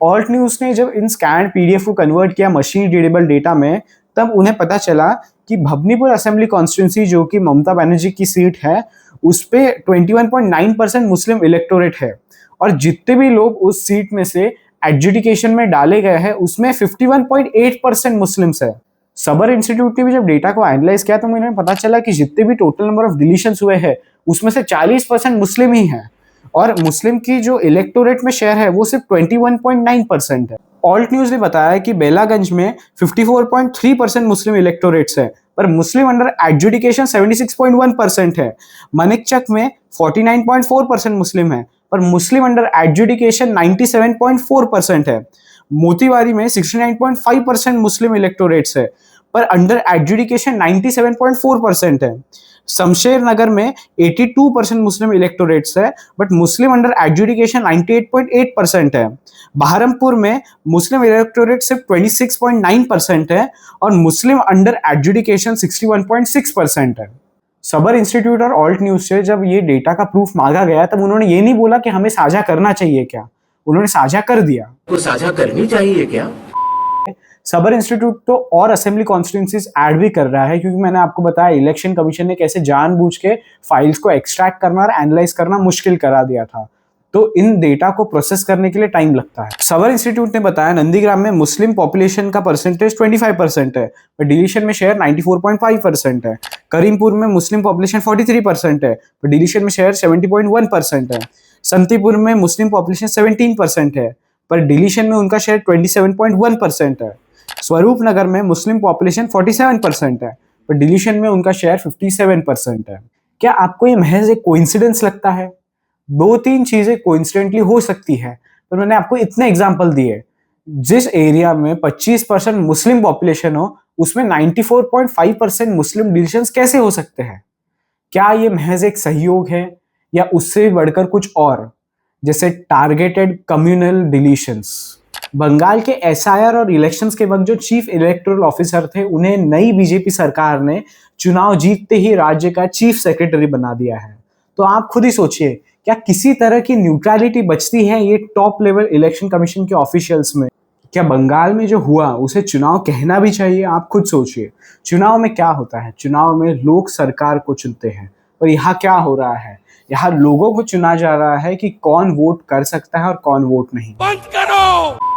Alt news ने जब इन scan PDF को कन्वर्ट किया मशीन रीडेबल डेटा में, तब उन्हें पता चला कि भबनीपुर असेंबली कॉन्स्टिट्यूंसी जो कि ममता बनर्जी की सीट है, उस पे 21.9% मुस्लिम इलेक्टोरेट है और जितने भी लोग उस सीट में से एडजुडिकेशन में डाले गए हैं उसमें 51.8% मुस्लिम्स है। सबर इंस्टीट्यूट ने भी जब डेटा को एनालाइज किया तो मुझे पता चला कि जितने भी टोटल नंबर ऑफ डिलीशंस हुए हैं उसमें से 40% मुस्लिम ही हैं और मुस्लिम की जो इलेक्टोरेट में शेयर है वो सिर्फ 21.9% है। ऑल्ट न्यूज ने बताया कि बेलागंज में 54.3% मुस्लिम इलेक्टोरेट्स है पर मुस्लिम अंडर एडजुडिकेशन 76.1% है। मनिकचक में 49.4% मुस्लिम है पर मुस्लिम अंडर एडजुडिकेशन 97.4% है। मोतीवारी में 69.5% मुस्लिम इलेक्टोरेट्स है पर अंडर एडजुडिकेशन 97.4% है। शमशेर नगर में 82% मुस्लिम इलेक्टोरेट्स है बट मुस्लिम अंडर एडजुडिकेशन 98.8% है। बहरमपुर में मुस्लिम इलेक्टोरेट सिर्फ 26.9% है और मुस्लिम अंडर एडजुडिकेशन 61.6% है। सबर इंस्टीट्यूट और ऑल्ट न्यूज से जब ये डेटा का प्रूफ मांगा गया तब उन्होंने ये नहीं बोला कि हमें साझा करना चाहिए क्या, उन्होंने साझा कर दिया। तो साझा करनी चाहिए क्या? सबर इंस्टीट्यूट तो और असेंबली कॉन्स्टिट्यूंसीज ऐड भी कर रहा है क्योंकि मैंने आपको बताया इलेक्शन कमीशन ने कैसे जानबूझ के फाइल्स को एक्सट्रैक्ट करना और एनालाइज करना मुश्किल करा दिया था, तो इन डेटा को प्रोसेस करने के लिए टाइम लगता है। सबर इंस्टीट्यूट ने बताया नंदीग्राम में मुस्लिम पॉपुलेशन का परसेंटेज 25% है पर डिलीशन में शेयर 94.5% है। करीमपुर में मुस्लिम पॉपुलेशन 43% है पर डिलीशन में शेयर 70.1% है। संतीपुर में मुस्लिम पॉपुलेशन 17% है पर डिलीशन में उनका शेयर 27.1% है। स्वरूप नगर में मुस्लिम पॉपुलेशन 47% है पर डिलीशन में उनका शेयर 57% है। क्या आपको ये महज एक कोइंसिडेंस लगता है? 2-3 चीजें कोइंसिडेंटली हो सकती है पर मैंने आपको इतने एग्जांपल दिए। जिस एरिया में 25% मुस्लिम पॉपुलेशन हो उसमें 94.5% मुस्लिम डिलीशंस कैसे हो सकते हैं? क्या ये महज एक सहयोग है या उससे बढ़कर कुछ और, जैसे टारगेटेड कम्युनल डिलीशंस? बंगाल के एसआईआर और इलेक्शंस के वक्त जो चीफ इलेक्टोरल ऑफिसर थे उन्हें नई बीजेपी सरकार ने चुनाव जीतते ही राज्य का चीफ सेक्रेटरी बना दिया है। तो आप खुद ही सोचिए, क्या किसी तरह की न्यूट्रलिटी बचती है ये टॉप लेवल इलेक्शन कमीशन के ऑफिशियल्स में? क्या बंगाल में जो हुआ उसे चुनाव कहना भी चाहिए? आप खुद सोचिए। चुनाव में क्या होता है? चुनाव में लोग सरकार को चुनते हैं और यहाँ क्या हो रहा है? यहाँ लोगों को चुना जा रहा है कि कौन वोट कर सकता है और कौन वोट नहीं। बंद करो।